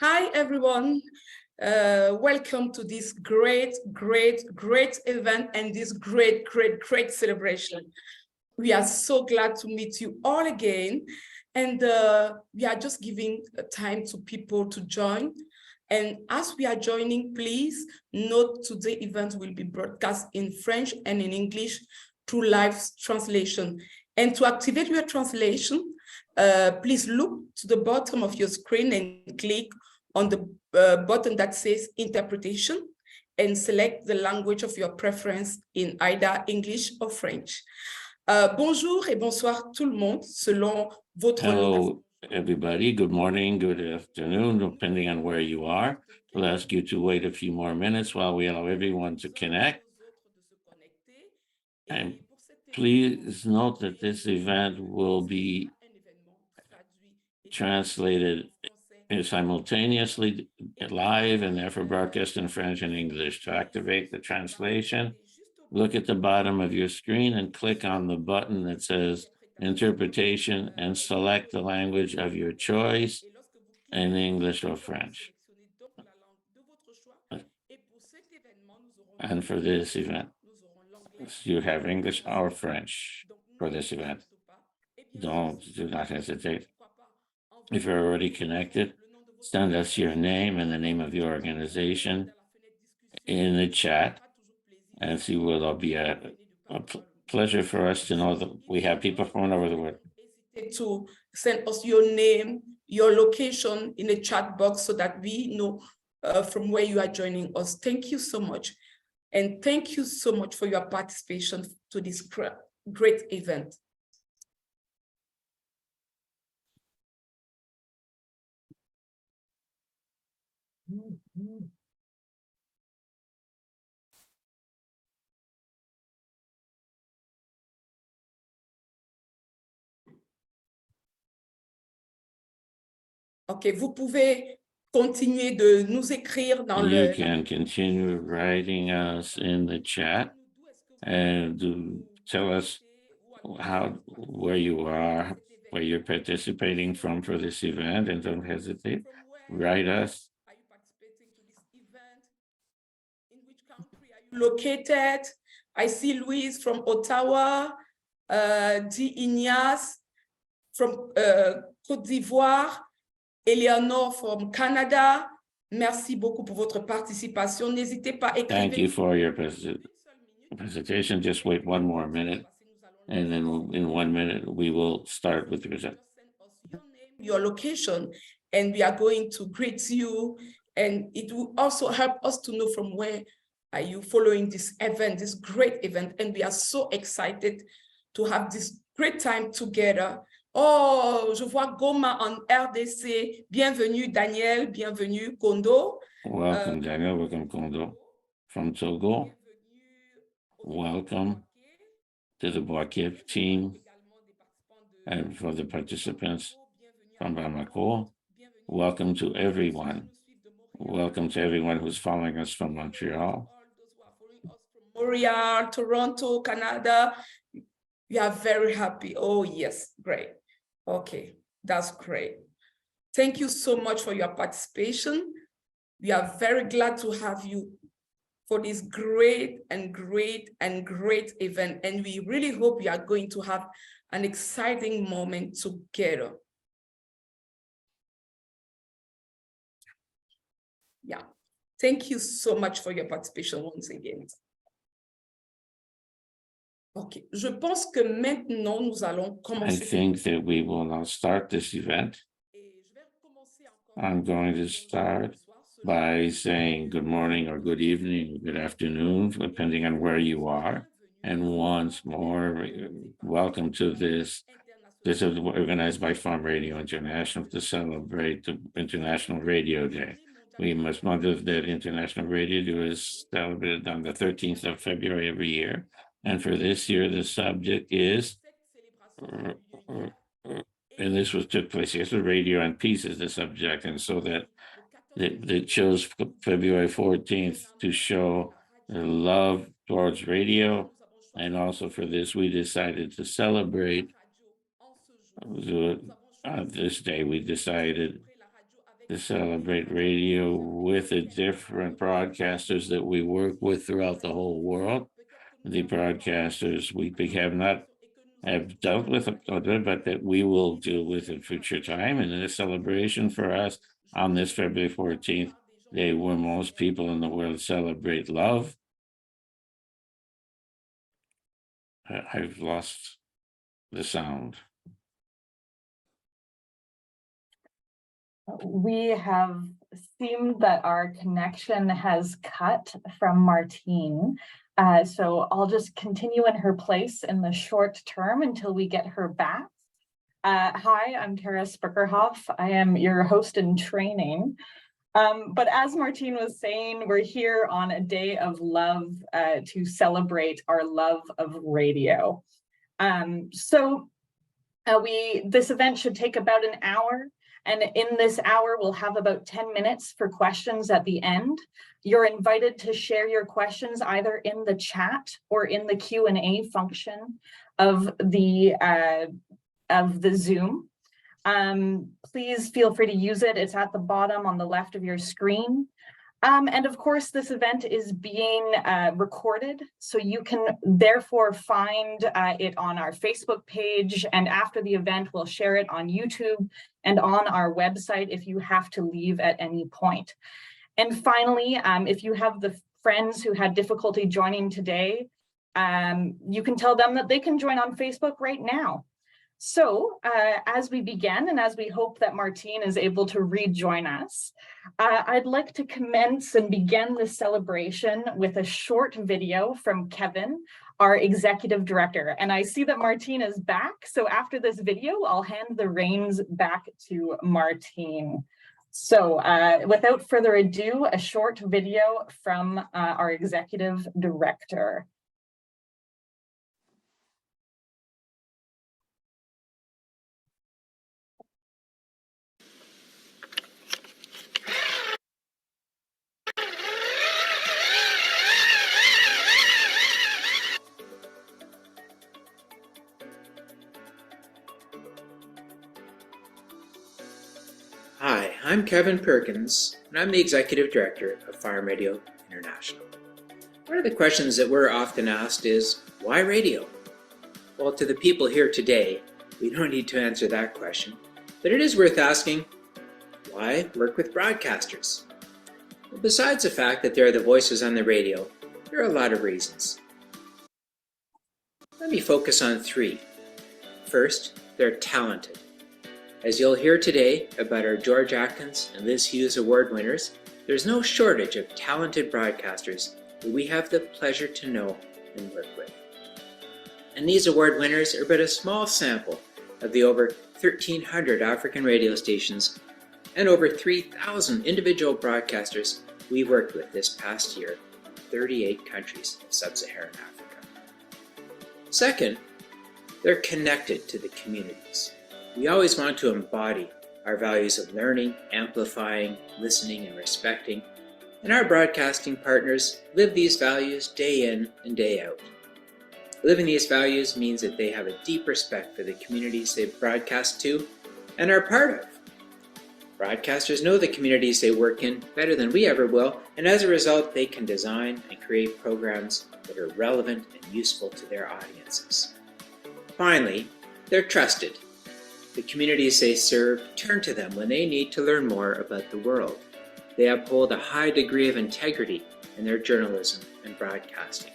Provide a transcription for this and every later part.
Hi, everyone. Welcome to this great event and this great celebration. We are so glad to meet you all again. And we are just giving time to people to join. And as we are joining, please note today's event will be broadcast in French and in English through live translation. And to activate your translation, please look to the bottom of your screen and click on the button that says interpretation and select the language of your preference in either English or French. Bonjour et bonsoir tout le monde selon votre... Hello, everybody. Good morning, good afternoon, depending on where you are. We'll ask you to wait a few more minutes while we allow everyone to connect. And please note that this event will be translated simultaneously live and therefore broadcast in French and English. To activate the translation, look at the bottom of your screen and click on the button that says interpretation and select the language of your choice in English or French. And for this event, you have English or French for this event. Do not hesitate. If you're already connected, send us your name and the name of your organization in the chat, and it will be a pleasure for us to know that we have people from all over the world. To send us your name, your location in the chat box so that we know from where you are joining us. Thank you so much. And thank you so much for your participation to this great event. OK, vous pouvez continuer de nous écrire dans le... You can continue writing us in the chat and tell us where you are, where you're participating from for this event, and don't hesitate. Write us. Are you participating to this event? In which country are you located? I see Louise from Ottawa, Di Ignace from Côte d'Ivoire, Eleanor from Canada. Merci beaucoup pour votre participation. N'hésitez pas à écrire. Thank you for your presentation. Just wait one more minute, and then in 1 minute, we will start with the present. Your location, and we are going to greet you, and it will also help us to know from where are you following this event, this great event, and we are so excited to have this great time together. Oh, je vois Goma en RDC. Bienvenue Daniel, bienvenue Kondo. Welcome Daniel, welcome Kondo from Togo. Welcome to the Boaké team and for the participants from Bamako. Welcome to everyone. Welcome to everyone who's following us from Montreal. Montreal, Toronto, Canada. We are very happy. Oh, yes, great. Okay, that's great. Thank you so much for your participation. We are very glad to have you for this great and great and great event. And we really hope you are going to have an exciting moment together. Yeah, thank you so much for your participation once again. Ok, je pense que maintenant nous allons commencer. I think that we will now start this event. I'm going to start by saying good morning or good evening, good afternoon, depending on where you are. And once more, welcome to this. This is organized by Farm Radio International to celebrate the International Radio Day. We must remember that International Radio Day is celebrated on the 13th of February every year. And for this year, the subject is, and this took place yesterday, radio and peace is the subject. And so that they chose February 14th to show love towards radio. And also for this, we decided to celebrate this day. We decided to celebrate radio with the different broadcasters that we work with throughout the whole world. The broadcasters we have dealt with, but that we will deal with in future time. And this celebration for us on this February 14th, day where most people in the world celebrate love. I've lost the sound. We have seemed that our connection has cut from Martine. So I'll just continue in her place in the short term until we get her back. Hi, I'm Tara Spickerhoff. I am your host in training. But as Martine was saying, we're here on a day of love to celebrate our love of radio. This event should take about an hour. And in this hour, we'll have about 10 minutes for questions at the end. You're invited to share your questions either in the chat or in the Q&A function of the Zoom. Please feel free to use it. It's at the bottom on the left of your screen. And of course, this event is being recorded, so you can therefore find it on our Facebook page, and after the event, we'll share it on YouTube and on our website if you have to leave at any point. And finally, if you have the friends who had difficulty joining today, you can tell them that they can join on Facebook right now. So as we begin, and as we hope that Martine is able to rejoin us, I'd like to commence and begin this celebration with a short video from Kevin, our executive director. And I see that Martine is back. So after this video, I'll hand the reins back to Martine. So without further ado, a short video from our executive director. Hi, I'm Kevin Perkins, and I'm the Executive Director of Farm Radio International. One of the questions that we're often asked is, why radio? Well, to the people here today, we don't need to answer that question, but it is worth asking, why work with broadcasters? Well, besides the fact that they're the voices on the radio, there are a lot of reasons. Let me focus on three. First, they're talented. As you'll hear today about our George Atkins and Liz Hughes Award winners, there's no shortage of talented broadcasters who we have the pleasure to know and work with. and these award winners are but a small sample of the over 1,300 African radio stations and over 3,000 individual broadcasters we worked with this past year in 38 countries of sub-Saharan Africa. Second, they're connected to the communities. We always want to embody our values of learning, amplifying, listening, and respecting, and our broadcasting partners live these values day in and day out. Living these values means that they have a deep respect for the communities they broadcast to and are part of. Broadcasters know the communities they work in better than we ever will, and as a result, they can design and create programs that are relevant and useful to their audiences. Finally, they're trusted. The communities they serve turn to them when they need to learn more about the world. They uphold a high degree of integrity in their journalism and broadcasting.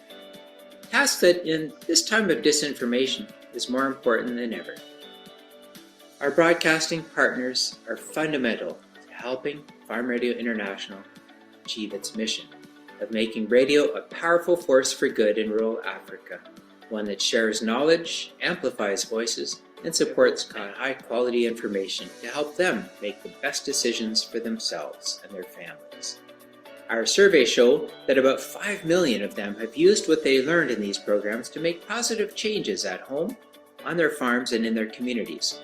A task that in this time of disinformation is more important than ever. Our broadcasting partners are fundamental to helping Farm Radio International achieve its mission of making radio a powerful force for good in rural Africa, one that shares knowledge, amplifies voices, and supports high-quality information to help them make the best decisions for themselves and their families. Our surveys show that about 5 million of them have used what they learned in these programs to make positive changes at home, on their farms, and in their communities.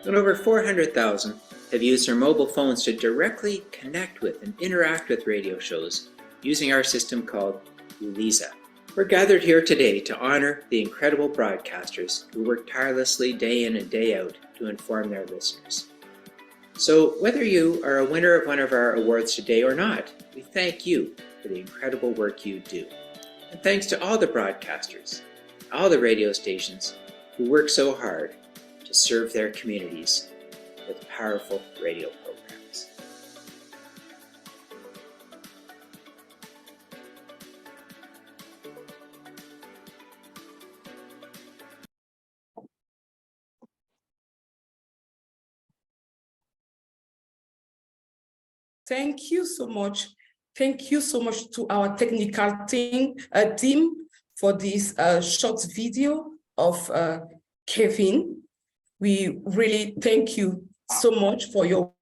And over 400,000 have used their mobile phones to directly connect with and interact with radio shows using our system called Uliza. We're gathered here today to honor the incredible broadcasters who work tirelessly day in and day out to inform their listeners. So whether you are a winner of one of our awards today or not, we thank you for the incredible work you do. And thanks to all the broadcasters, all the radio stations who work so hard to serve their communities with powerful radio programs. Thank you so much. Thank you so much to our technical team for this short video of Kevin. We really thank you so much for your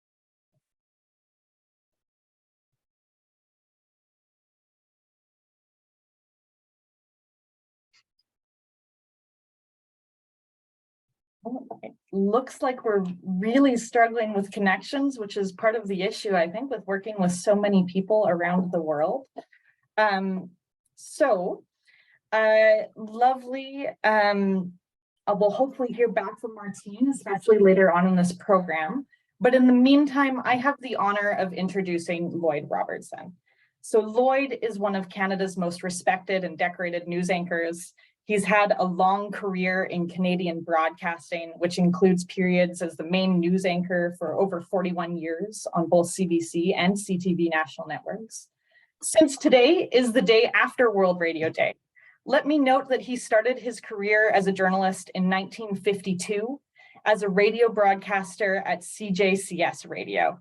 It looks like we're really struggling with connections, which is part of the issue, I think, with working with so many people around the world. Lovely. We'll hopefully hear back from Martine, especially later on in this program. But in the meantime, I have the honor of introducing Lloyd Robertson. So Lloyd is one of Canada's most respected and decorated news anchors. He's had a long career in Canadian broadcasting, which includes periods as the main news anchor for over 41 years on both CBC and CTV national networks. Since today is the day after World Radio Day, let me note that he started his career as a journalist in 1952 as a radio broadcaster at CJCS Radio.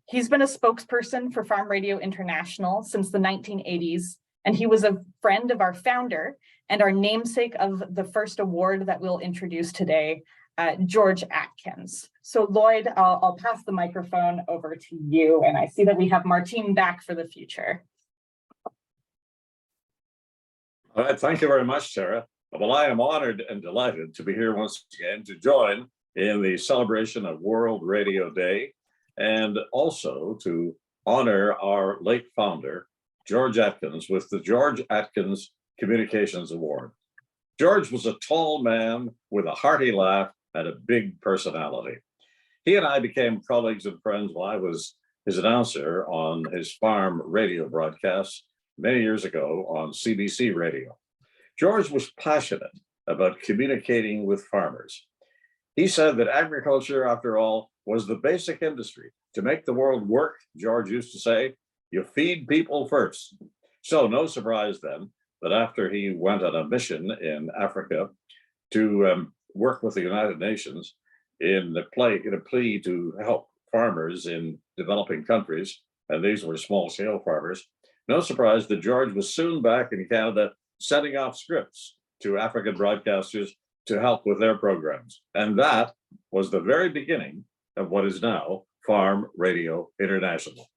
He's been a spokesperson for Farm Radio International since the 1980s, and he was a friend of our founder and our namesake of the first award that we'll introduce today, George Atkins. So Lloyd, I'll pass the microphone over to you, and I see that we have Martine back for the future. All right, thank you very much, Sarah. Well, I am honored and delighted to be here once again to join in the celebration of World Radio Day and also to honor our late founder, George Atkins, with the George Atkins Communications Award. George was a tall man with a hearty laugh and a big personality. He and I became colleagues and friends while I was his announcer on his farm radio broadcasts many years ago on CBC Radio. George was passionate about communicating with farmers. He said that agriculture, after all, was the basic industry. To make the world work, George used to say, you feed people first. So no surprise then that after he went on a mission in Africa to work with the United Nations in a plea to help farmers in developing countries, and these were small-scale farmers, no surprise that George was soon back in Canada setting off scripts to African broadcasters to help with their programs. And that was the very beginning of what is now Farm Radio International.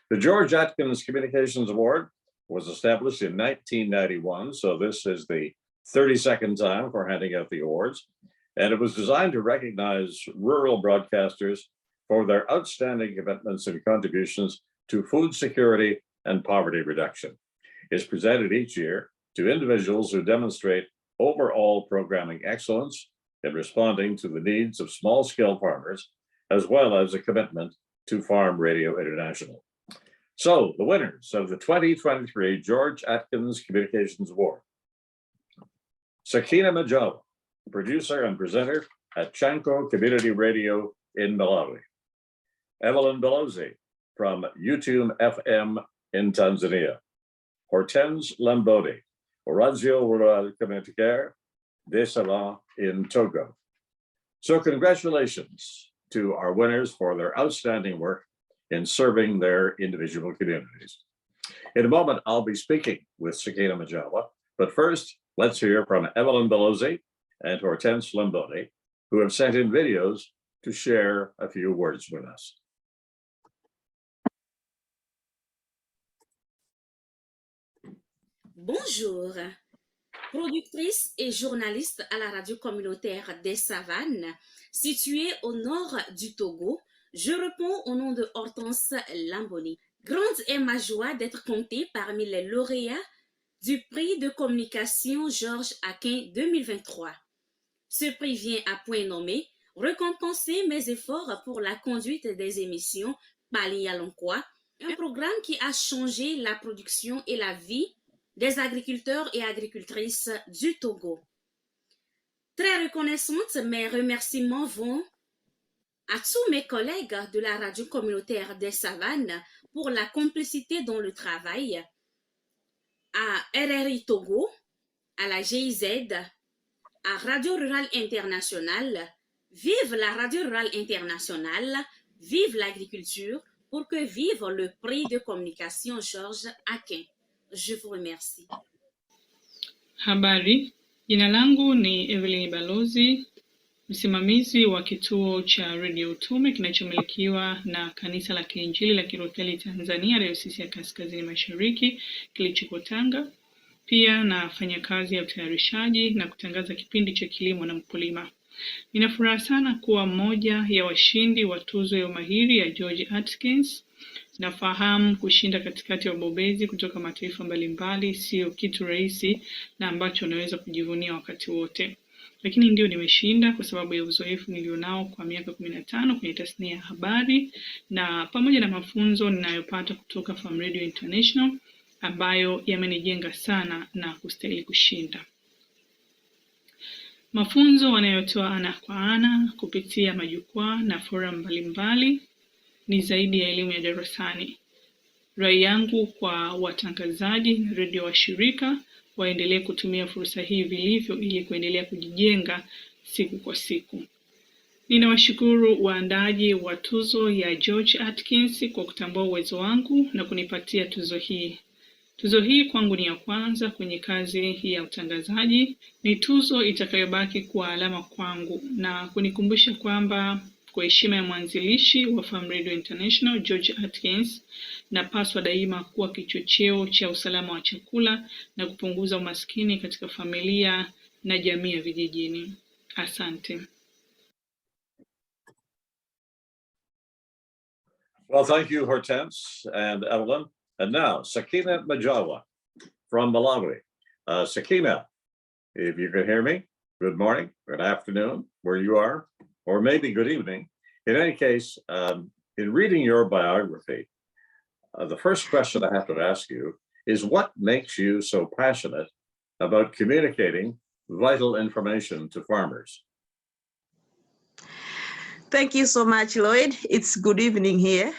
The George Atkins Communications Award was established in 1991, so this is the 32nd time for handing out the awards, and it was designed to recognize rural broadcasters for their outstanding commitments and contributions to food security and poverty reduction. It's presented each year to individuals who demonstrate overall programming excellence in responding to the needs of small-scale farmers, as well as a commitment to Farm Radio International. So, the winners of the 2023 George Atkins Communications Award. Sakina Majawa, producer and presenter at Chanco Community Radio in Malawi. Evelyn Belosi from YouTube FM in Tanzania. Hortense Lambodi, Radio Rural Communautaire de Salon in Togo. So congratulations to our winners for their outstanding work in serving their individual communities. In a moment, I'll be speaking with Sakina Majawa, but first, let's hear from Evelyn Belosi and Hortense Lambodi, who have sent in videos to share a few words with us. Bonjour, productrice et journaliste à la radio communautaire des Savanes, située au nord du Togo. Je réponds au nom de Hortense Lamboni. Grande est ma joie d'être comptée parmi les lauréats du prix de communication George Atkins 2023. Ce prix vient à point nommé récompenser mes efforts pour la conduite des émissions Bali Yalonkwa, un programme qui a changé la production et la vie des agriculteurs et agricultrices du Togo. Très reconnaissante, mes remerciements vont à tous mes collègues de la radio communautaire des Savanes pour la complicité dans le travail, à RRI Togo, à la GIZ, à Radio Rurale Internationale. Vive la Radio Rurale Internationale, vive l'agriculture, pour que vive le prix de communication George Atkins. Je vous remercie. Habari, jina langu ni Evelyn Balozi, msimamizi wa kituo cha Radio Utume kinachomilikiwa na Kanisa la Kiinjili la Kilutheri Tanzania, Dayosisi ya Kaskazini Mashariki, kilichoko Tanga. Pia nafanya kazi ya utayarishaji na kutangaza kipindi cha kilimo na mkulima. Nina furaha sana kuwa mmoja ya washindi wa tuzo ya umahiri ya George Atkins. Nafahamu kushinda katikati ya wabobezi kutoka mataifa mbalimbali sio kitu rahisi na ambacho unaweza kujivunia wakati wote. Lakini ndio nimeshinda kwa sababu ya uzoefu nilionao kwa miaka 15 kwenye tasnia ya habari na pamoja na mafunzo ninayopata kutoka Farm Radio International ambayo yamenijenga sana na kustahili kushinda. Mafunzo wanayotoa ana kwa ana kupitia majukwaa na forum mbalimbali ni zaidi ya elimu ya darasani. Rai yangu kwa watangazaji na redio washirika waendelee kutumia fursa hii vilivyo ili kuendelea kujijenga siku kwa siku. Ninawashukuru waandaaji wa tuzo ya George Atkins kwa kutambua uwezo wangu na kunipatia tuzo hii. Tuzo hii kwangu ni ya kwanza kwenye kazi ya utangazaji. Ni tuzo itakayobaki kwa alama kwangu na kunikumbusha kwamba kwa heshima ya mwanzilishi wa Farm Radio International, George Atkins, napaswa daima kuwa kichocheo cha usalama wa chakula na kupunguza umaskini katika familia na jamii ya vijijini. Asante. Well, thank you, Hortense and Evelyn. And now, Sakina Majawa from Malawi. Sakina, if you can hear me, good morning, good afternoon, where you are, or maybe good evening. In any case, in reading your biography, the first question I have to ask you is what makes you so passionate about communicating vital information to farmers? Thank you so much, Lloyd. It's good evening here.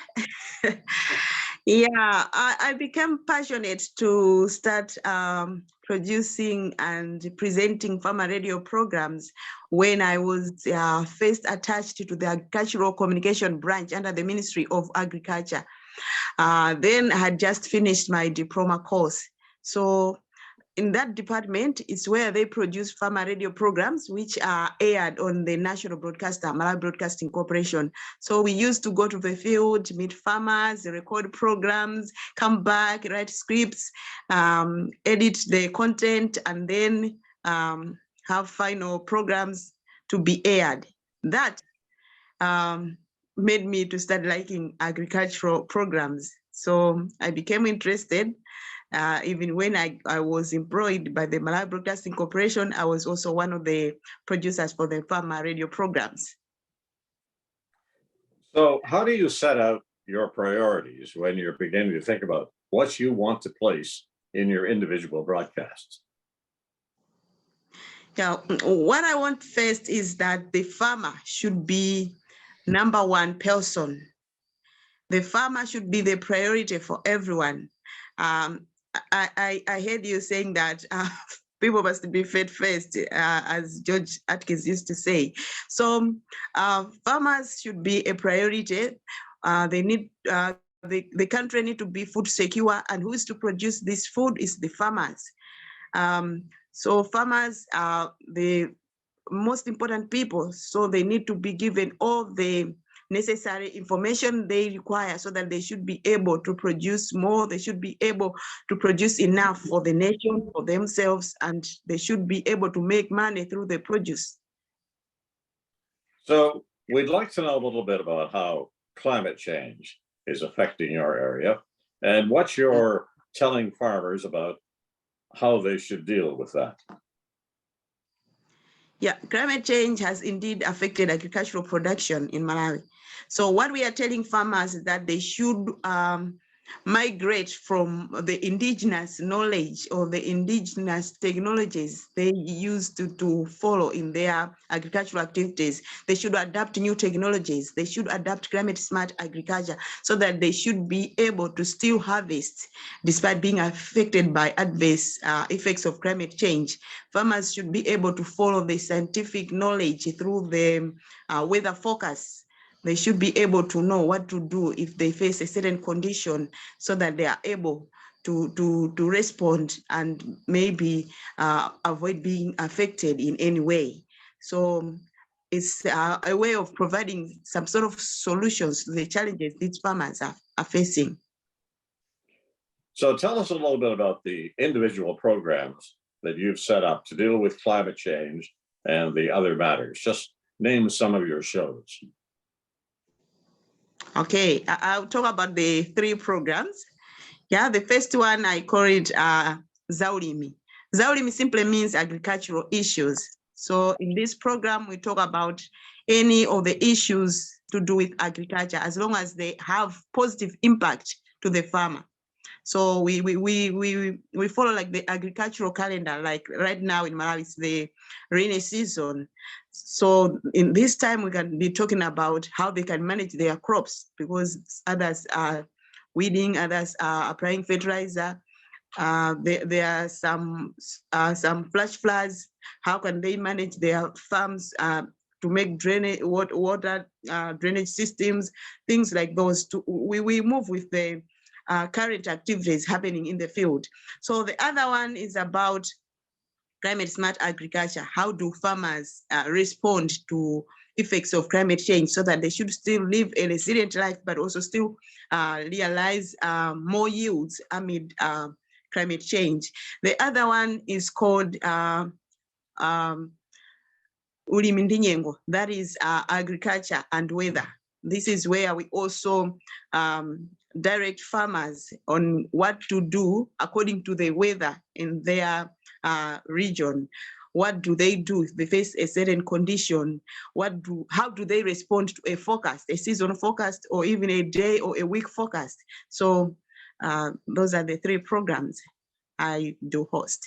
Yeah, I became passionate to start producing and presenting farmer radio programs when I was first attached to the Agricultural Communication Branch under the Ministry of Agriculture. Then I had just finished my diploma course. So in that department is where they produce farmer radio programs, which are aired on the national broadcaster, Malawi Broadcasting Corporation. So we used to go to the field, meet farmers, record programs, come back, write scripts, edit the content, and then have final programs to be aired. That made me to start liking agricultural programs. So I became interested. Even when I was employed by the Malawi Broadcasting Corporation, I was also one of the producers for the farmer radio programs. So how do you set out your priorities when you're beginning to think about what you want to place in your individual broadcasts? Yeah, what I want first is that the farmer should be number one person. The farmer should be the priority for everyone. I heard you saying that people must be fed first, as George Atkins used to say. So farmers should be a priority. They need the country need to be food secure, and who is to produce this food is the farmers. So farmers are the most important people, so they need to be given all the necessary information they require so that they should be able to produce more, they should be able to produce enough for the nation, for themselves, and they should be able to make money through the produce. So we'd like to know a little bit about how climate change is affecting your area and what you're telling farmers about how they should deal with that. Yeah, climate change has indeed affected agricultural production in Malawi. So what we are telling farmers is that they should migrate from the indigenous knowledge or the indigenous technologies they used to follow in their agricultural activities. They should adapt new technologies. They should adapt climate smart agriculture so that they should be able to still harvest despite being affected by adverse effects of climate change. Farmers should be able to follow the scientific knowledge through the weather forecast. They should be able to know what to do if they face a certain condition so that they are able to respond and maybe avoid being affected in any way. So it's a way of providing some sort of solutions to the challenges these farmers are facing. So tell us a little bit about the individual programs that you've set up to deal with climate change and the other matters. Just name some of your shows. Okay, I'll talk about the three programs. Yeah, the first one I call it Zaulimi. Zaulimi simply means agricultural issues. So in this program, we talk about any of the issues to do with agriculture, as long as they have positive impact to the farmer. So we follow like the agricultural calendar, like right now in Malawi, it's the rainy season. So in this time, we can be talking about how they can manage their crops, because others are weeding, others are applying fertilizer. There are some flash floods. How can they manage their farms to make drainage water drainage systems, things like those? We move with the current activities happening in the field. So the other one is about climate smart agriculture. How do farmers respond to effects of climate change so that they should still live a resilient life, but also still realize more yields amid climate change? The other one is called Ulimindinyengo, that is agriculture and weather. This is where we also direct farmers on what to do according to the weather in their region. What do they do if they face a certain condition? How do they respond to a forecast, a season forecast, or even a day or a week forecast? So those are the three programs I do host.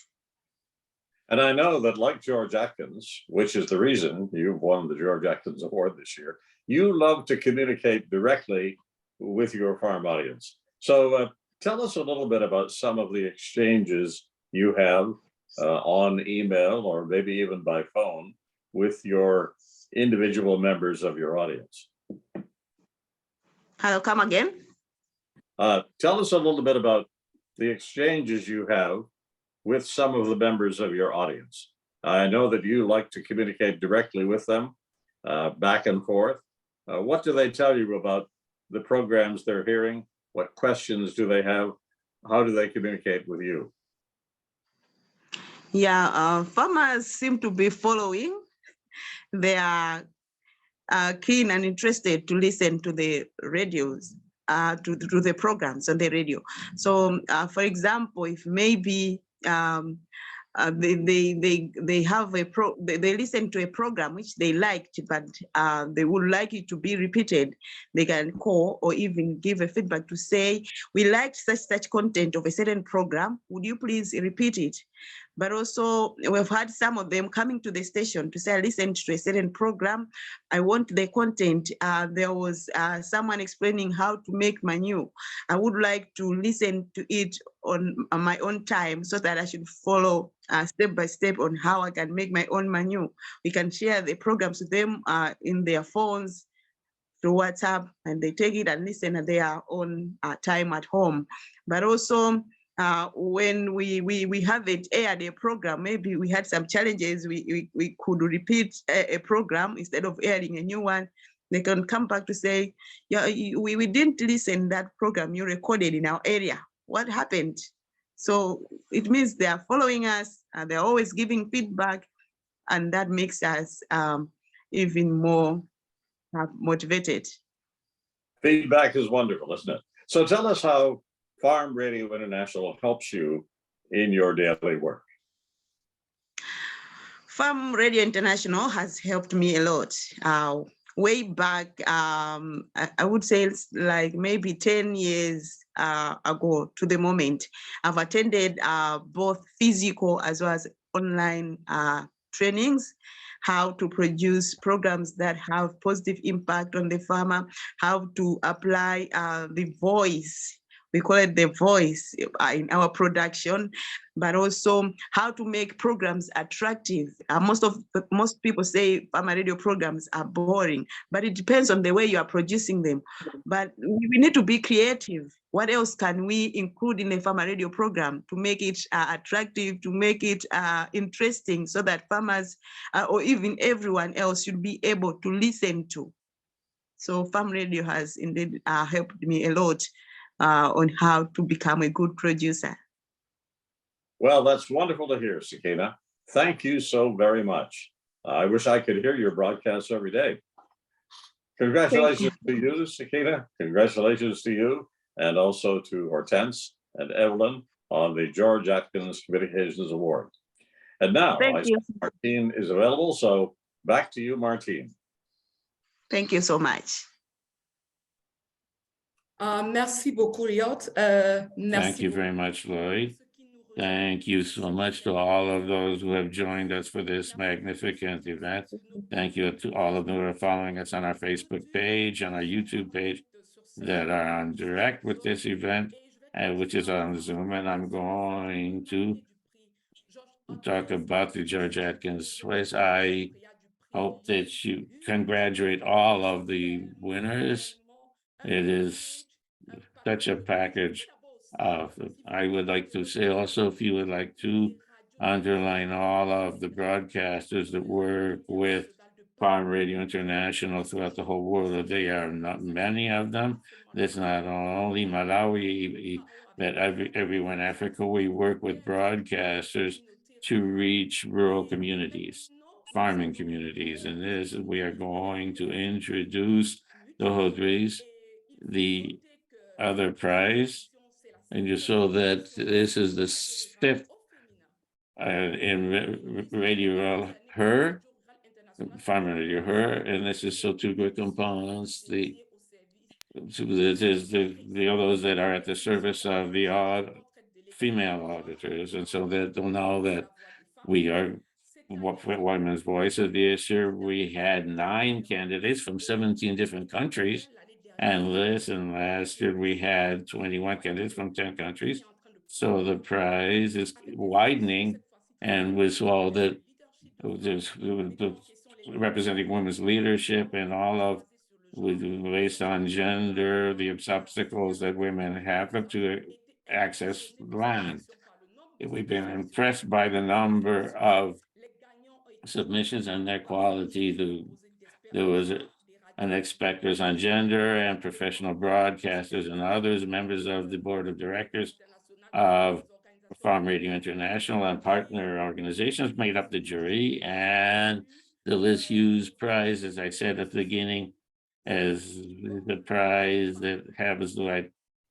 And I know that, like George Atkins, which is the reason you've won the George Atkins Award this year, you love to communicate directly with your farm audience. So tell us a little bit about some of the exchanges you have on email or maybe even by phone with your individual members of your audience. Hello, come again? Tell us a little bit about the exchanges you have with some of the members of your audience? I know that you like to communicate directly with them, back and forth. What do they tell you about the programs they're hearing? What questions do they have? How do they communicate with you? Yeah, farmers seem to be following. They are keen and interested to listen to the radios, to the programs on the radio. So, for example, if maybe they have they listen to a program which they liked, but they would like it to be repeated, they can call or even give a feedback to say, we liked such content of a certain program, would you please repeat it? But also we've had some of them coming to the station to say, I listened to a certain program, I want the content. There was someone explaining how to make manure. I would like to listen to it on my own time so that I should follow step by step on how I can make my own manure. We can share the programs with them in their phones through WhatsApp, and they take it and listen at their own time at home. But also, when we haven't aired a program, maybe we had some challenges, we could repeat a program instead of airing a new one. They can come back to say, yeah, we didn't listen that program you recorded in our area. What happened? So it means they are following us, and they're always giving feedback, and that makes us even more motivated. Feedback is wonderful, isn't it? So tell us how Farm Radio International helps you in your daily work. Farm Radio International has helped me a lot. Way back, I would say it's like maybe 10 years ago to the moment, I've attended both physical as well as online trainings, how to produce programs that have positive impact on the farmer, how to apply the voice. We call it the voice in our production, but also how to make programs attractive. Most people say farmer radio programs are boring, but it depends on the way you are producing them. But we need to be creative. What else can we include in a farmer radio program to make it attractive, to make it interesting, so that farmers or even everyone else should be able to listen to? So farm radio has indeed helped me a lot on how to become a good producer. Well, that's wonderful to hear, Sakina. Thank you so very much. I wish I could hear your broadcasts every day. Congratulations to you, Sakina. Congratulations to you, and also to Hortense and Evelyn on the George Atkins Communications Award. And now, Martine is available, so back to you, Martine. Thank you so much. Merci beaucoup, Lloyd. Thank you very much, Lloyd. Thank you so much to all of those who have joined us for this magnificent event. Thank you to all of them who are following us on our Facebook page, on our YouTube page, that are on direct with this event, which is on Zoom. And I'm going to talk about the George Atkins Award. I hope that you congratulate all of the winners. It is such a package of, I would like to say also, if you would like to underline all of the broadcasters that work with Farm Radio International throughout the whole world. They are not many of them. It's not only Malawi, but everywhere in Africa. We work with broadcasters to reach rural communities, farming communities. And this, we are going to introduce the Hodris, the other prize, and you saw that this is the fifth in Radio Her, Farmer Radio Her, and this is so two great components. This is the others that are at the service of the female auditors, and so that they'll know that we are Women's Voices. This year we had 9 candidates from 17 different countries. And last year we had 21 candidates from 10 countries. So the prize is widening, and with all that, representing women's leadership and all of, based on gender, the obstacles that women have to access land. We've been impressed by the number of submissions and their quality. There was an inspectors on gender and professional broadcasters and others, members of the board of directors of Farm Radio International and partner organizations made up the jury, and the Liz Hughes Prize, as I said at the beginning, as the prize that happens to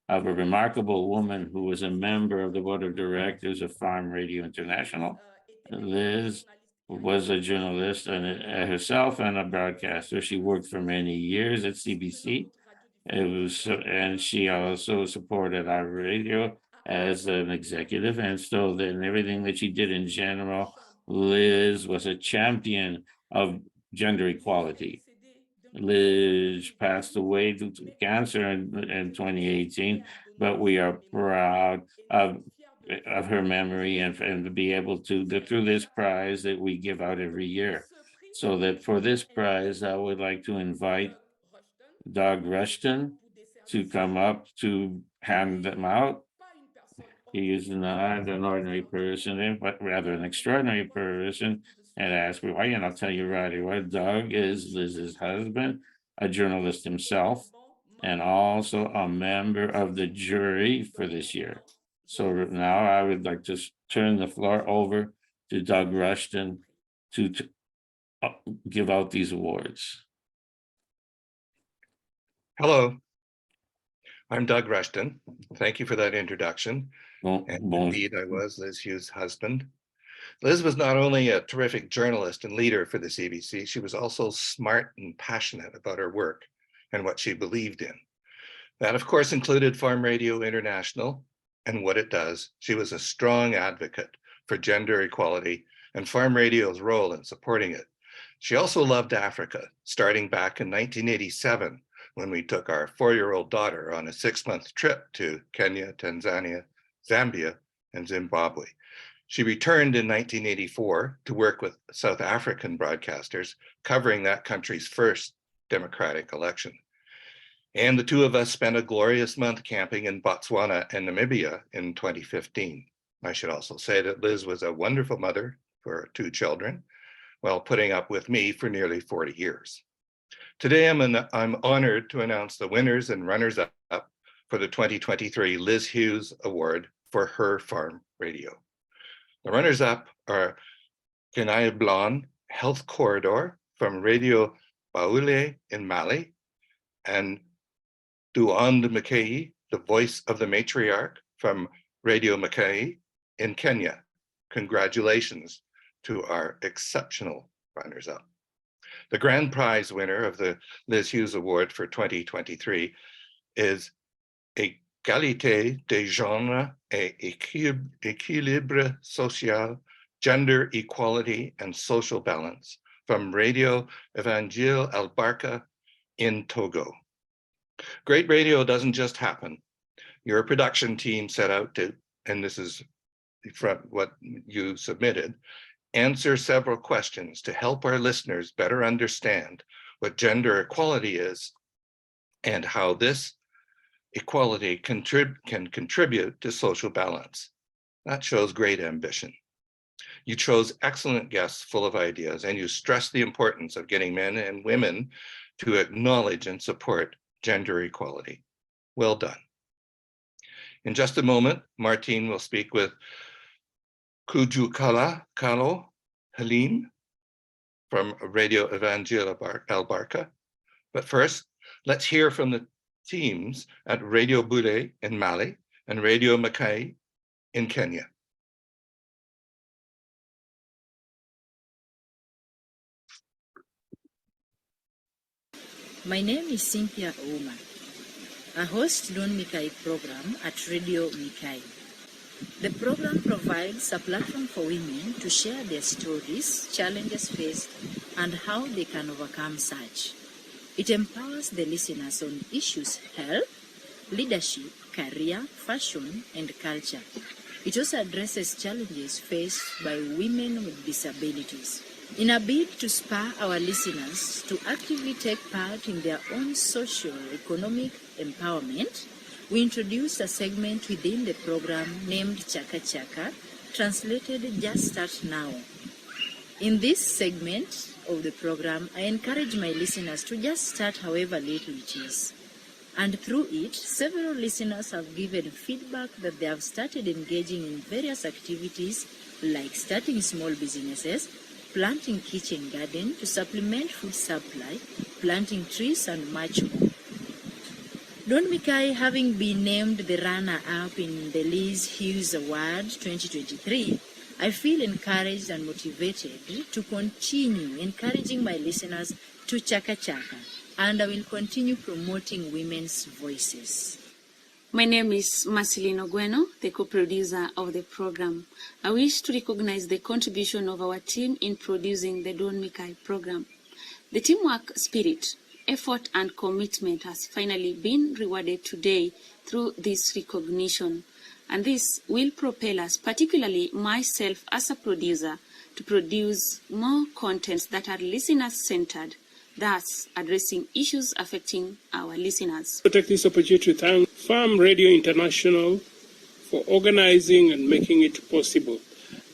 of a remarkable woman who was a member of the board of directors of Farm Radio International. Liz was a journalist and herself and a broadcaster. She worked for many years at CBC. And she also supported our radio as an executive. And so then everything that she did in general, Liz was a champion of gender equality. Liz passed away due to cancer in 2018, but we are proud of her memory and to be able to, through this prize that we give out every year. So that for this prize, I would like to invite Doug Rushton to come up to hand them out. He is not an ordinary person, but rather an extraordinary person. And ask me why, and I'll tell you right away. Doug is Liz's husband, a journalist himself, and also a member of the jury for this year. So now I would like to turn the floor over to Doug Rushton to give out these awards. Hello, I'm Doug Rushton. Thank you for that introduction. Indeed, I was Liz Hughes' husband. Liz was not only a terrific journalist and leader for the CBC, she was also smart and passionate about her work and what she believed in. That, of course, included Farm Radio International and what it does. She was a strong advocate for gender equality and Farm Radio's role in supporting it. She also loved Africa, starting back in 1987, when we took our 4-year-old daughter on a 6-month trip to Kenya, Tanzania, Zambia, and Zimbabwe. She returned in 1984 to work with South African broadcasters, covering that country's first democratic election. And the two of us spent a glorious month camping in Botswana and Namibia in 2015. I should also say that Liz was a wonderful mother for 2 children, while putting up with me for nearly 40 years. Today, I'm honored to announce the winners and runners-up for the 2023 Liz Hughes Award for her farm radio. The runners-up are Kenai Blon Health Corridor from Radio Baule in Mali, and Duand Makei, the voice of the matriarch from Radio Makei in Kenya. Congratulations to our exceptional runners-up. The grand prize winner of the Liz Hughes Award for 2023 is Égalité des genres et équilibre social, gender equality and social balance from Radio Evangile Albarca in Togo. Great radio doesn't just happen. Your production team set out to, and this is from what you submitted, answer several questions to help our listeners better understand what gender equality is and how this equality can contribute to social balance. That shows great ambition. You chose excellent guests full of ideas, and you stressed the importance of getting men and women to acknowledge and support gender equality. Well done. In just a moment, Martine will speak with Kujukalo Halim from Radio Evangile Albarca. But first, let's hear from the teams at Radio Bule in Mali and Radio Makai in Kenya. My name is Cynthia Ouma. I host Don Mikai program at Radio Mikai. The program provides a platform for women to share their stories, challenges faced, and how they can overcome such. It empowers the listeners on issues health, leadership, career, fashion, and culture. It also addresses challenges faced by women with disabilities. In a bid to spur our listeners to actively take part in their own socio-economic empowerment, we introduced a segment within the program named Chaka Chaka, Translated Just Start Now. In this segment of the program, I encourage my listeners to just start however little it is. And through it, several listeners have given feedback that they have started engaging in various activities like starting small businesses, planting kitchen garden to supplement food supply, planting trees, and much more. Don Mikai, having been named the runner-up in the Liz Hughes Award 2023, I feel encouraged and motivated to continue encouraging my listeners to chaka-chaka, and I will continue promoting women's voices. My name is Marcelino Bueno, the co-producer of the program. I wish to recognize the contribution of our team in producing the Don Mikai program. The teamwork spirit, effort and commitment has finally been rewarded today through this recognition. And this will propel us, particularly myself as a producer, to produce more contents that are listener-centered, thus addressing issues affecting our listeners. I take this opportunity to thank Farm Radio International for organizing and making it possible.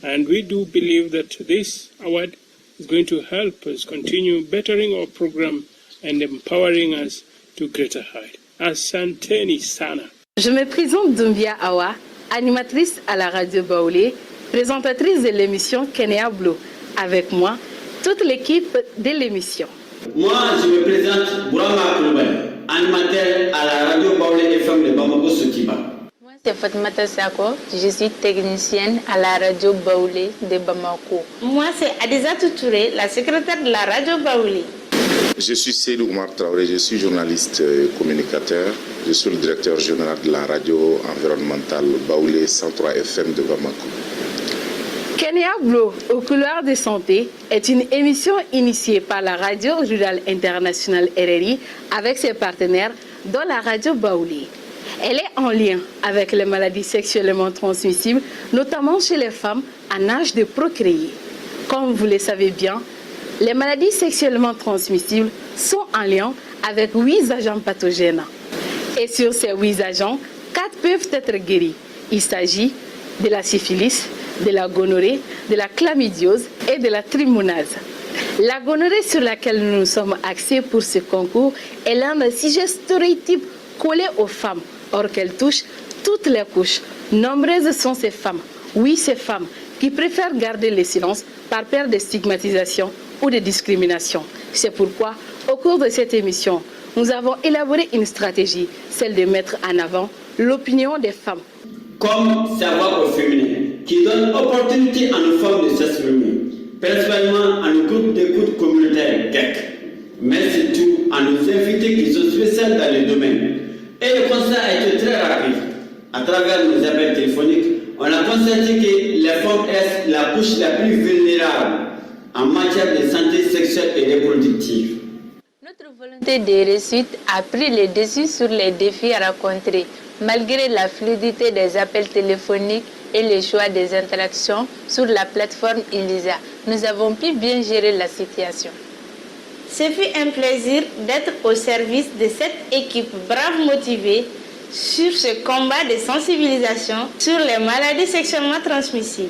And we do believe that this award is going to help us continue bettering our program and empowering us to greater height. Asanteni sana. Je me présente Dumbia Awa, animatrice à la radio Baoulé, présentatrice de l'émission Kenya Blue. Avec moi, toute l'équipe de l'émission. Moi, je me présente Bourama Koulibaly, animateur à la radio Baoulé FM de Bamako-Sotiba. Moi, c'est Fatmata Sako, je suis technicienne à la radio Baoulé de Bamako. Moi, c'est Adizatou Touré, la secrétaire de la radio Baoulé. Je suis Seydou Oumar Traoré, je suis journaliste et communicateur. Je suis le directeur général de la radio environnementale Baoulé 103 FM de Bamako. Kenya Blue, au couloir de santé, est une émission initiée par la radio rurale internationale RRI avec ses partenaires dont la radio Baoulé. Elle est en lien avec les maladies sexuellement transmissibles, notamment chez les femmes en âge de procréer. Comme vous le savez bien, les maladies sexuellement transmissibles sont en lien avec 8 agents pathogènes. Et sur ces 8 agents, 4 peuvent être guéris. Il s'agit de la syphilis, de la gonorrhée, de la chlamydiose et de la trimonase. La gonorrhée sur laquelle nous nous sommes axés pour ce concours est l'un des sujets stéréotypes collés aux femmes, or qu'elle touche toutes les couches. Nombreuses sont ces femmes, oui ces femmes, qui préfèrent garder le silence par peur de stigmatisation ou de discrimination. C'est pourquoi, au cours de cette émission, nous avons élaboré une stratégie, celle de mettre en avant l'opinion des femmes. Comme savoir au féminin, qui donne opportunité à nos femmes de s'exprimer, principalement à nos groupes d'écoute communautaires GEC, mais surtout à nos invités qui sont spéciaux dans le domaine. Et le constat a été très rapide. À travers nos appels téléphoniques, on a constaté que les femmes restent la couche la plus vulnérable en matière de santé sexuelle et reproductive. Notre volonté de réussite a pris le dessus sur les défis à rencontrer, malgré la fluidité des appels téléphoniques et le choix des interactions sur la plateforme Elisa. Nous avons pu bien gérer la situation. Ce fut un plaisir d'être au service de cette équipe brave motivée sur ce combat de sensibilisation sur les maladies sexuellement transmissibles.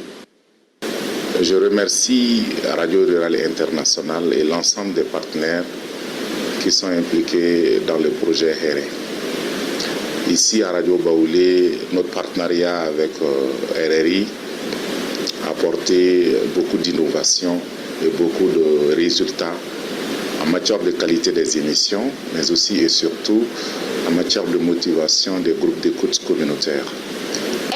Je remercie Radio Rurale Internationale et l'ensemble des partenaires qui sont impliqués dans le projet HERE. Ici à Radio Baoulé, notre partenariat avec RRI a apporté beaucoup d'innovation et beaucoup de résultats en matière de qualité des émissions, mais aussi et surtout en matière de motivation des groupes d'écoute communautaires.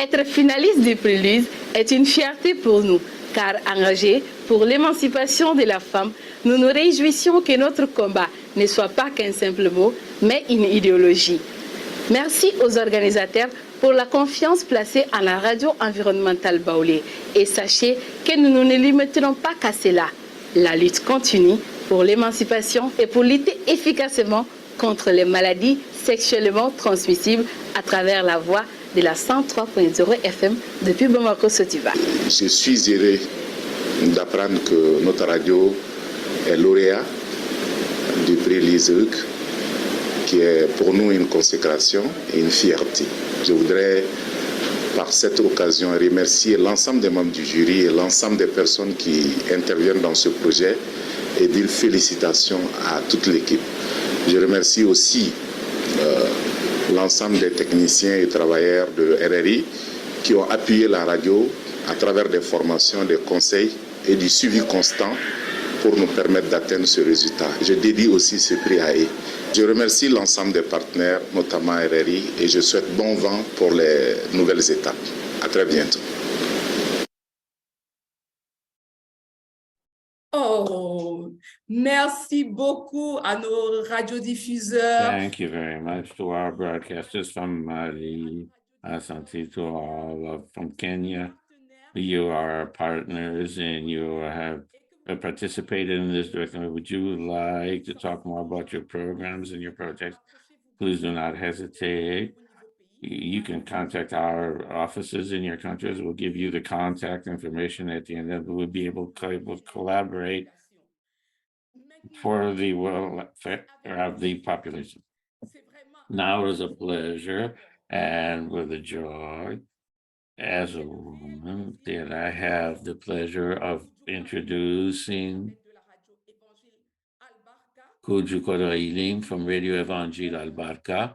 Être finaliste du prix Liz est une fierté pour nous, car engagés pour l'émancipation de la femme, nous nous réjouissons que notre combat ne soit pas qu'un simple mot, mais une idéologie. Merci aux organisateurs pour la confiance placée en la radio environnementale Baoulé. Et sachez que nous ne limiterons pas qu'à cela. La lutte continue pour l'émancipation et pour lutter efficacement contre les maladies sexuellement transmissibles à travers la voix de la 103.0 FM depuis Bamako-Sotiba. Je suis heureux d'apprendre que notre radio est lauréat du prix Liz Hughes, qui est pour nous une consécration et une fierté. Je voudrais par cette occasion remercier l'ensemble des membres du jury et l'ensemble des personnes qui interviennent dans ce projet et dire félicitations à toute l'équipe. Je remercie aussi l'ensemble des techniciens et travailleurs de RRI qui ont appuyé la radio à travers des formations, des conseils et du suivi constant pour nous permettre d'atteindre ce résultat. Je dédie aussi ce prix à eux. Je remercie l'ensemble des partenaires, notamment RRI, et je souhaite bon vent pour les nouvelles étapes. À très bientôt. Oh, merci beaucoup à nos radiodiffuseurs. Thank you very much to our broadcasters from Mali, Asante, to all from Kenya. You are our partners and you have participated in this directly. Would you like to talk more about your programs and your projects? Please do not hesitate. You can contact our offices in your countries. We'll give you the contact information at the end of it. We'll be able to collaborate for the welfare of the population. Now it is a pleasure and with a joy as a woman that I have the pleasure of introducing Kuju Kodailim from Radio Evangel Albarca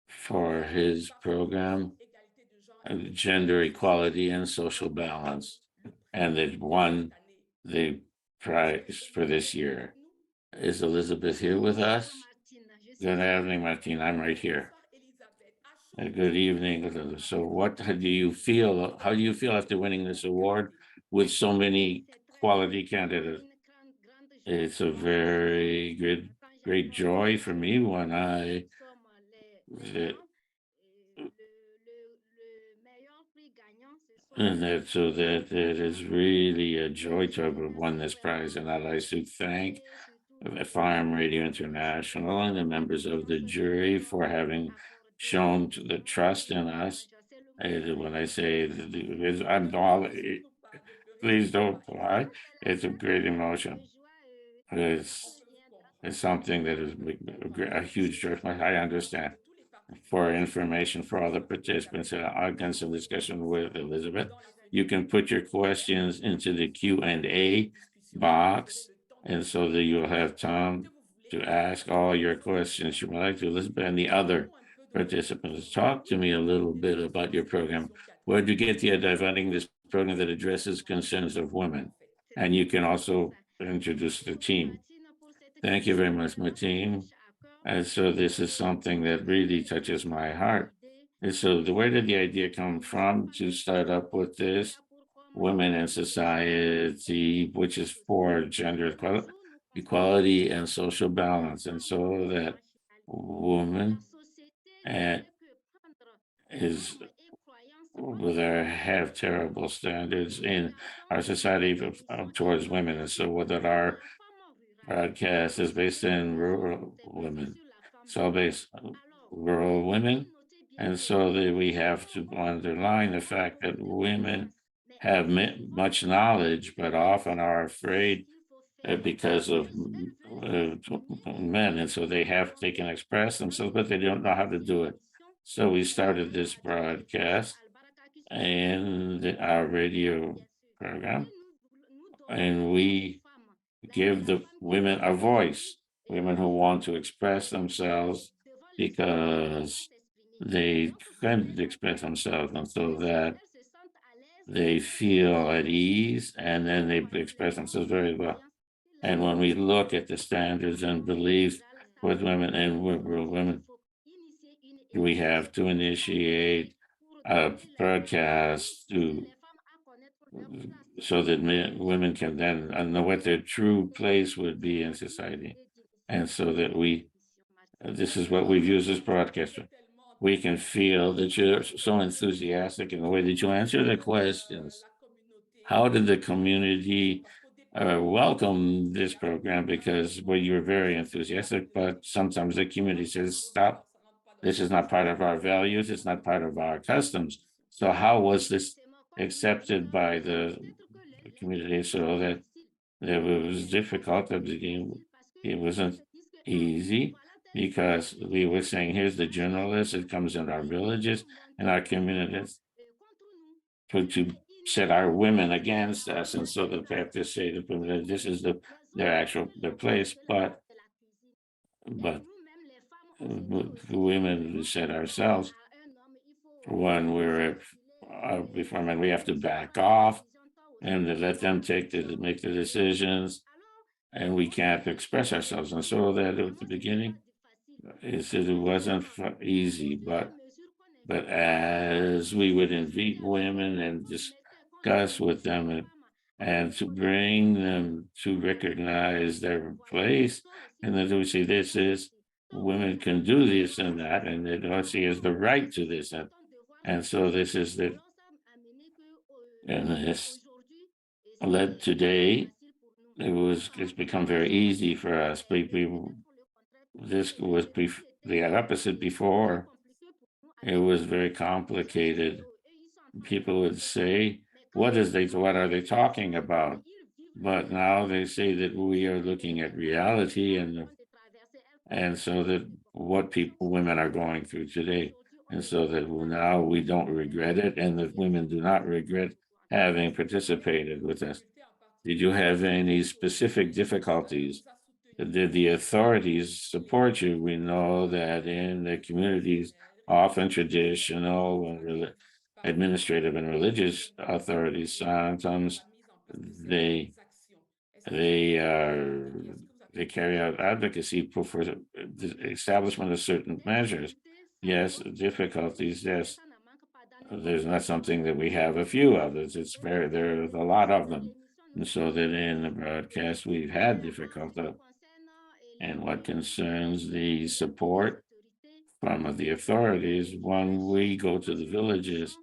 for his program Gender Equality and Social Balance, and they've won the prize for this year. Is Elizabeth here with us? Good evening, Martin. I'm right here. Good evening. So what do you feel? How do you feel after winning this award with so many quality candidates? It's a very great joy for me when so that it is really a joy to have won this prize, and I'd like to thank Farm Radio International and the members of the jury for having shown the trust in us. When I say I'm all, please don't lie. It's a great emotion. It's something that is a huge joy. I understand. For information for all the participants in audience and discussion with Elizabeth, you can put your questions into the Q&A box, and so that you'll have time to ask all your questions you would like to. Elizabeth and the other participants, talk to me a little bit about your program. Where did you get the idea of running this program that addresses concerns of women? And you can also introduce the team. Thank you very much, Martine. And so this is something that really touches my heart. And so where did the idea come from to start up with this? Women in Society, which is for gender equality and social balance. And so that women have terrible standards in our society towards women. And so that our broadcast is based in rural women, rural women, and so that we have to underline the fact that women have much knowledge, but often are afraid because of men, and so they can express themselves, but they don't know how to do it. So we started this broadcast and our radio program, and we give the women a voice, women who want to express themselves because they can't express themselves, and so that they feel at ease, and then they express themselves very well. And when we look at the standards and beliefs with women and rural women, we have to initiate a broadcast so that women can then know what their true place would be in society. And so that this is what we've used as broadcaster. We can feel that you're so enthusiastic in the way that you answer the questions. How did the community welcome this program? Because you're very enthusiastic, but sometimes the community says, stop, this is not part of our values, it's not part of our customs. So how was this accepted by the community? So that it was difficult at the beginning. It wasn't easy, because we were saying, here's the journalist, it comes in our villages and our communities to set our women against us. And so they have to say to them that this is their place, but the women said ourselves, when we're before men, we have to back off and to let them make the decisions, and we can't express ourselves. And so that at the beginning, it wasn't easy, but as we would invite women and discuss with them and to bring them to recognize their place, and then we say this is women can do this and that, and they don't see as the right to this, and so this is the and this led today. It's become very easy for us. This was the opposite before. It was very complicated. People would say, what are they talking about? But now they say that we are looking at reality and so that what women are going through today. And so that now we don't regret it, and the women do not regret having participated with us. Did you have any specific difficulties? Did the authorities support you? We know that in the communities, often traditional and administrative and religious authorities, sometimes they carry out advocacy for the establishment of certain measures. Yes, difficulties, yes. There's not something that we have a few of. There's a lot of them. And so that in the broadcast, we've had difficulty. And what concerns the support from the authorities when we go to the villages,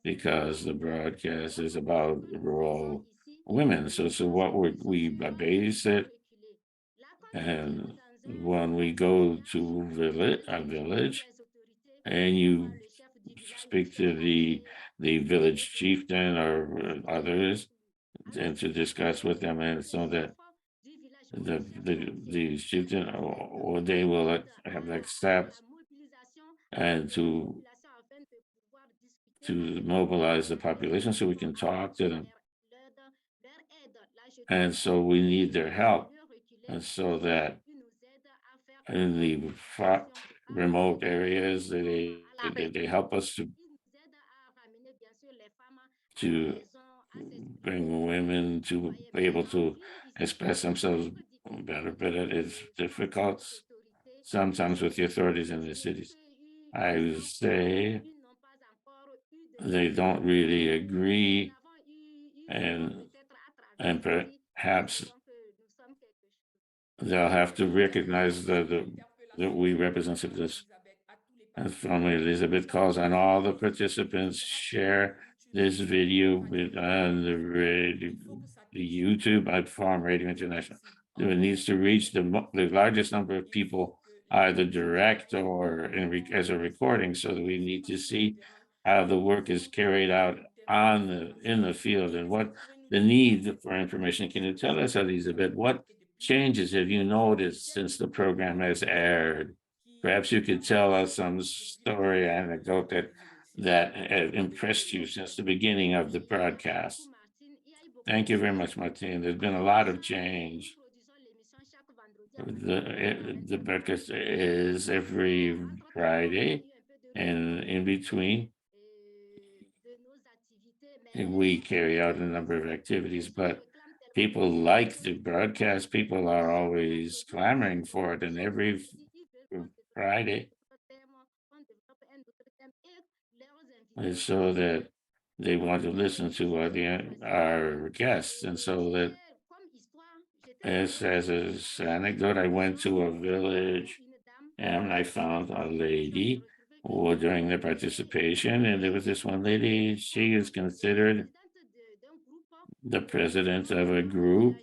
because the broadcast is about rural women. So what we base it, and when we go to a village, and you speak to the village chieftain or others, and to discuss with them, and so that the chieftain or they will have accept and to mobilize the population so we can talk to them. And so we need their help. And so that in the remote areas, they help us to bring women to be able to express themselves better, but it is difficult sometimes with the authorities in the cities. I would say they don't really agree, and perhaps they'll have to recognize that we represent this. And from Elizabeth calls on all the participants, share this video on the YouTube at Farm Radio International. It needs to reach the largest number of people, either direct or as a recording, so that we need to see how the work is carried out in the field and what the need for information. Can you tell us, Elizabeth, what changes have you noticed since the program has aired? Perhaps you could tell us some story, anecdote that impressed you since the beginning of the broadcast. Thank you very much, Martin. There's been a lot of change. The broadcast is every Friday, and in between, we carry out a number of activities, but people like the broadcast. People are always clamoring for it, and every Friday, and so that they want to listen to our guests. And so that as an anecdote, I went to a village and I found a lady during the participation, and there was this one lady. She is considered the president of a group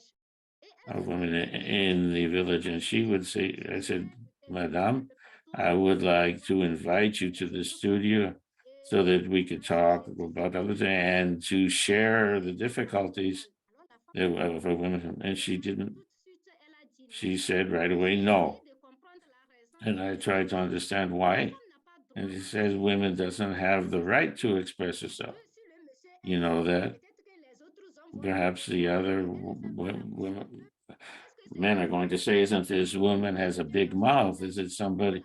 of women in the village, and she would say, I said, Madame, I would like to invite you to the studio so that we could talk about others and to share the difficulties of a women. And she didn't. She said right away, no. And I tried to understand why. And he says women doesn't have the right to express herself. You know that? Perhaps the other women, men are going to say, isn't this woman has a big mouth? Is it somebody?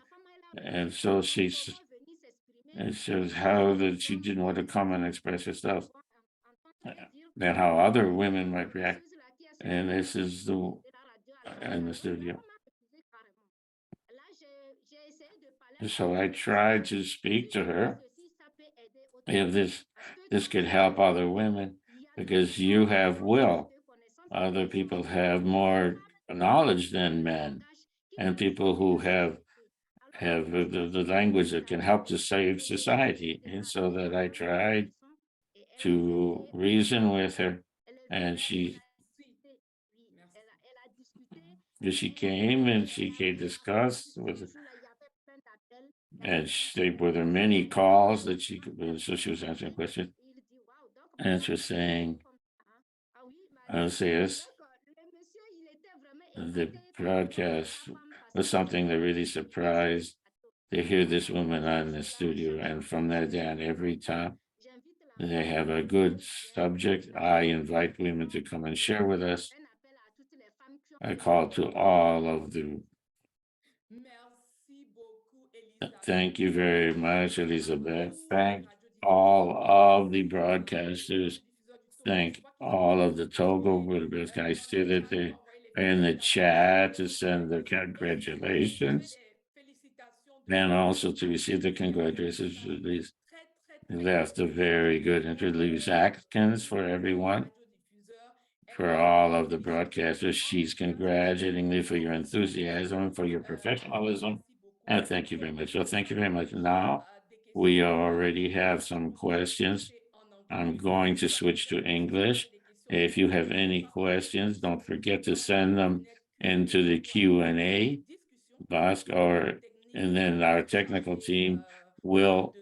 And so she says, how that she didn't want to come and express herself, than how other women might react. And this is in the studio. So I tried to speak to her if this could help other women, because you have will. Other people have more knowledge than men, and people who have the language that can help to save society. And so that I tried to reason with her, and she came and she discussed with, and were there many calls that she could, so she was answering questions, and she was saying, yes, the broadcast was something that really surprised to hear this woman on the studio. And from that day on, every time they have a good subject, I invite women to come and share with us. I call to all of the. Thank you very much, Elizabeth. Thank all of the broadcasters. Thank all of the Togo broadcasters. I see that they are in the chat to send their congratulations, and also to receive the congratulations. They left a very good interview. Liz Atkins for everyone. For all of the broadcasters, she's congratulating you for your enthusiasm, for your professionalism, and thank you very much. So thank you very much. Now, we already have some questions. I'm going to switch to English. If you have any questions, don't forget to send them into the Q&A box, and then our technical team will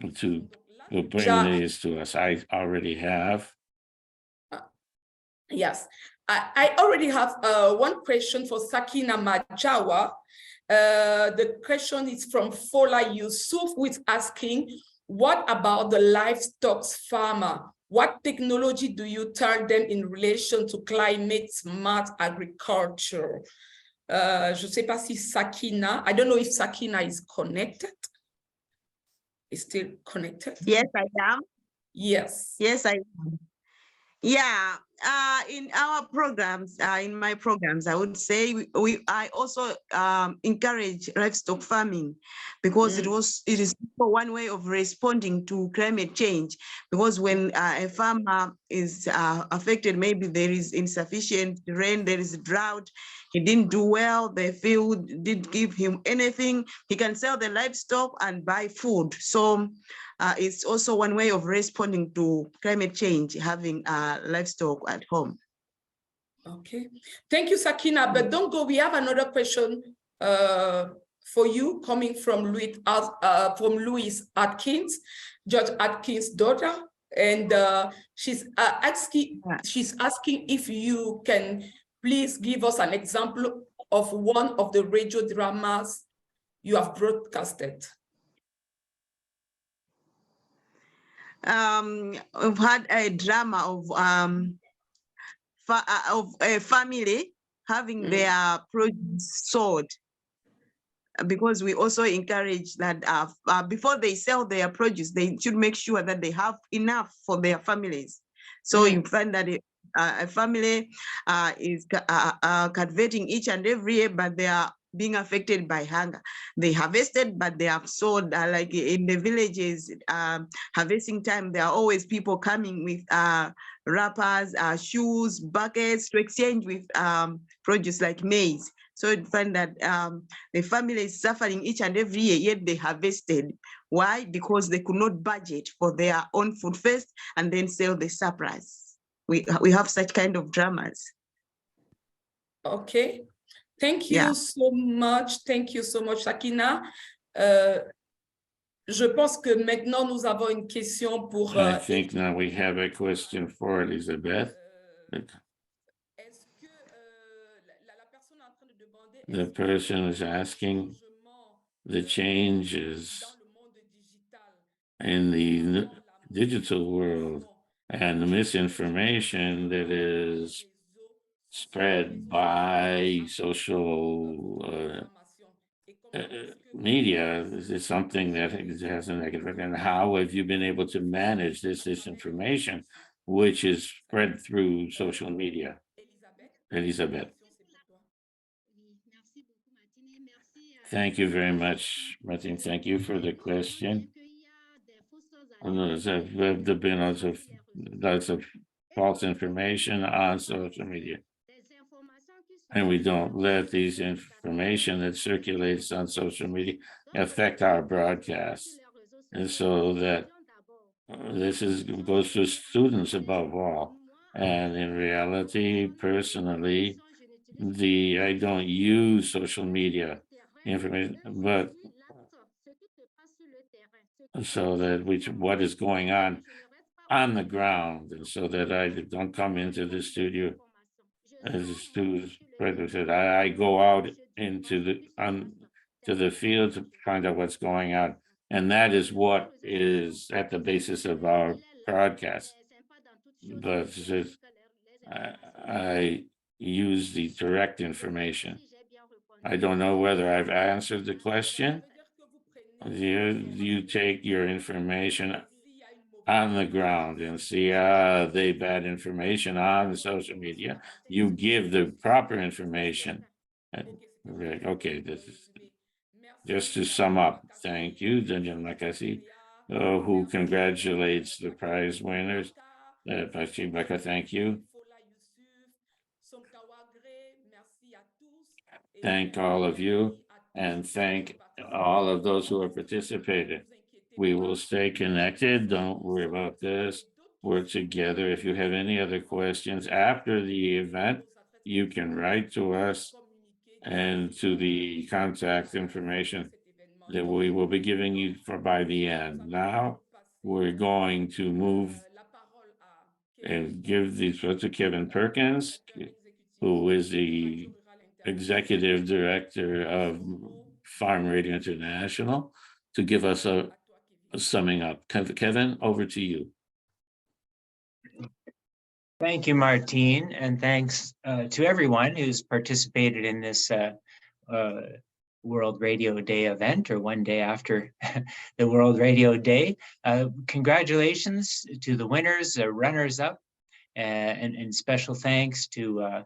bring these to us. I already have. Yes, I already have one question for Sakina Majawa. The question is from Fola Yusuf, who is asking, what about the livestock farmer? What technology do you tell them in relation to climate smart agriculture? Je ne sais pas si Sakina, I don't know if Sakina is connected. Is still connected? Yes, I am. Yes. Yes, I am. Yeah, in our programs, in my programs, I would say I also encourage livestock farming, because it is one way of responding to climate change. Because when a farmer is affected, maybe there is insufficient rain, there is drought, he didn't do well, the field didn't give him anything, he can sell the livestock and buy food. So it's also one way of responding to climate change, having livestock at home. Okay, thank you, Sakina. But don't go. We have another question for you coming from Louise Atkins, George Atkins' daughter, and she's asking if you can please give us an example of one of the radio dramas you have broadcasted. We've had a drama of a family having their produce sold, because we also encourage that before they sell their produce, they should make sure that they have enough for their families. So you find that a family is cultivating each and every year, but they are being affected by hunger. They harvested, but they have sold, like in the villages, harvesting time, there are always people coming with wrappers, shoes, buckets to exchange with produce like maize. So you find that the family is suffering each and every year, yet they harvested. Why? Because they could not budget for their own food first and then sell the surplus. We have such kind of dramas. Okay. Thank you so much. Thank you so much, Sakina. Je pense que maintenant nous avons une question pour. I think now we have a question for Elizabeth. The person is asking the changes in the digital world and the misinformation that is spread by social media is something that has a negative effect. And how have you been able to manage this information, which is spread through social media? Elizabeth. Thank you very much, Martin. Thank you for the question. There have been lots of false information on social media. And we don't let these information that circulates on social media affect our broadcasts. And so that this goes to students above all. And in reality, personally, I don't use social media information, but so that what is going on the ground, and so that I don't come into the studio as a student. Said I go out into the field to find out what's going on, and that is what is at the basis of our broadcast. But I use the direct information. I don't know whether I've answered the question. You take your information on the ground and see they bad information on social media. You give the proper information. Okay, this is just to sum up. Thank you, Daniel Makasi, who congratulates the prize winners. Thank you. Thank all of you, and thank all of those who have participated. We will stay connected. Don't worry about this. We're together. If you have any other questions after the event, you can write to us and to the contact information that we will be giving you by the end. Now, we're going to move and give these to Kevin Perkins, who is the Executive Director of Farm Radio International, to give us a summing up. Kevin, over to you. Thank you, Martine, and thanks to everyone who's participated in this World Radio Day event, or one day after the World Radio Day. Congratulations to the winners, runners-up, and special thanks to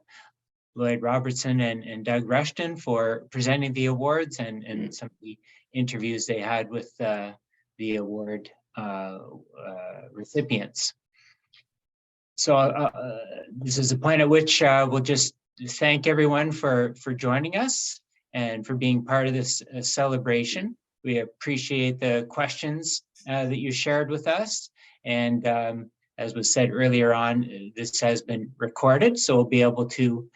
Lloyd Robertson and Doug Rushton for presenting the awards and some of the interviews they had with the award recipients. So this is a point at which we'll just thank everyone for joining us and for being part of this celebration. We appreciate the questions that you shared with us. And as was said earlier on, this has been recorded, so we'll be able to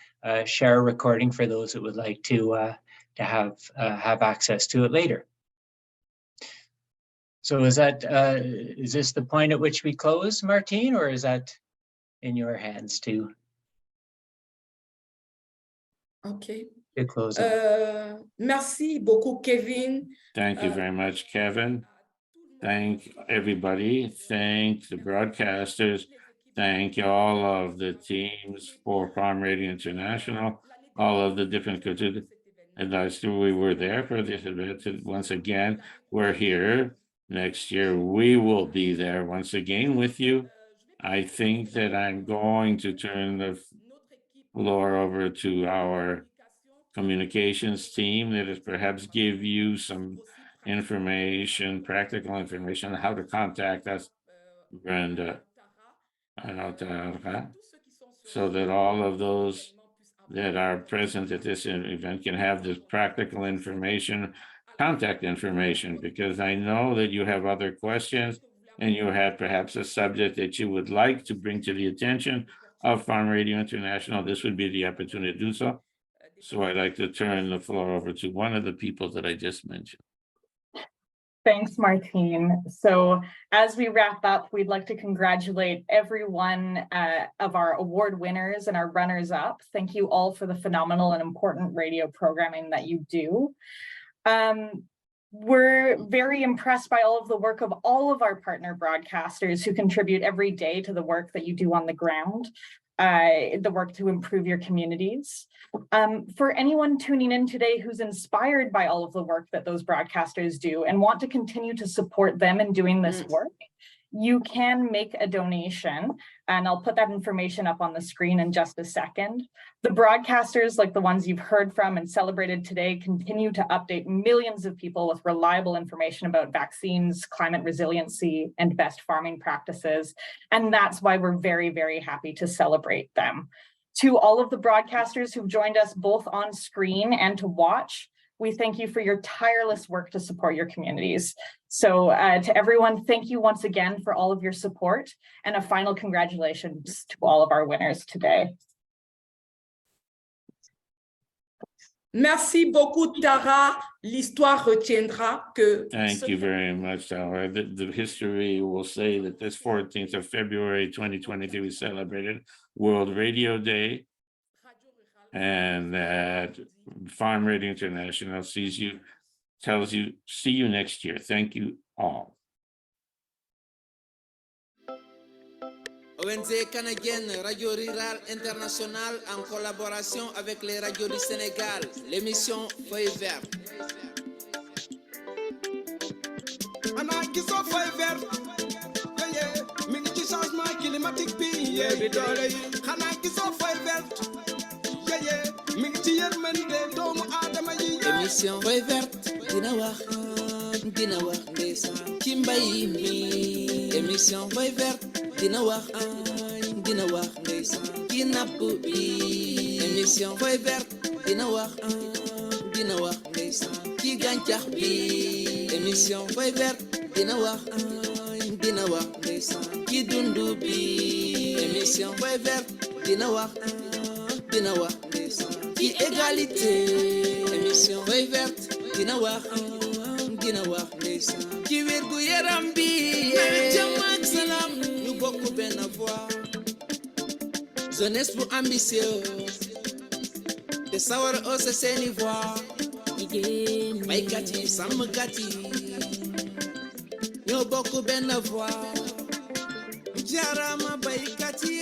share a recording for those that would like to have access to it later. So is this the point at which we close, Martine, or is that in your hands too? Okay. To close Merci beaucoup, Kevin. Thank you very much, Kevin. Thank everybody. Thank the broadcasters. Thank all of the teams for Farm Radio International, all of the different cultures. And we were there for this event. Once again, we're here. Next year, we will be there once again with you. I think that I'm going to turn the floor over to our communications team that is perhaps give you some information, practical information on how to contact us, Brenda, so that all of those that are present at this event can have this practical information, contact information, because I know that you have other questions and you have perhaps a subject that you would like to bring to the attention of Farm Radio International. This would be the opportunity to do so. So I'd like to turn the floor over to one of the people that I just mentioned. Thanks, Martine. So as we wrap up, we'd like to congratulate every one of our award winners and our runners-up. Thank you all for the phenomenal and important radio programming that you do. We're very impressed by all of the work of all of our partner broadcasters who contribute every day to the work that you do on the ground, the work to improve your communities. For anyone tuning in today who's inspired by all of the work that those broadcasters do and want to continue to support them in doing this work, you can make a donation, and I'll put that information up on the screen in just a second. The broadcasters, like the ones you've heard from and celebrated today, continue to update millions of people with reliable information about vaccines, climate resiliency, and best farming practices. And that's why we're very, very happy to celebrate them. To all of the broadcasters who've joined us both on screen and to watch, we thank you for your tireless work to support your communities. So to everyone, thank you once again for all of your support, and a final congratulations to all of our winners today. Merci beaucoup, Tara. L'histoire retiendra que... Thank you very much, Tara. The history will say that this 14th of February, 2023, we celebrated World Radio Day, and that Farm Radio International tells you, see you next year. Thank you all. ONG canadienne Radio Rurale Internationale en collaboration avec les radios du Sénégal, l'émission Feuille Verte. Ana giso feuille verte, yeah, mi ngi ci changement climatique bi, yeah, di doole yi. Ana giso feuille verte, yeah, mi ngi ci yërmande doomu aadama yi. Émission Feuille Verte, dina wax ndeysaan ci mbay mi. Émission Feuille Verte, dina wax ndeysaan ci napp bi. Émission Feuille Verte, dina wax ndeysaan ci gàncax bi. Émission Feuille Verte, dina wax ndeysaan ci dundu bi. Émission Feuille Verte, dina wax ndeysaan ci égalité. Émission Feuille Verte, dina wax ndeysaan ci wérgu yaram bi. Jàmm ak salaam ñu bokk benn voix. Jeunesse bu ambitieux te sawar ose seeni voix. Jigéen baykat yi sàmmkat yi ñoo bokk benn voix. Jaarama baykat yi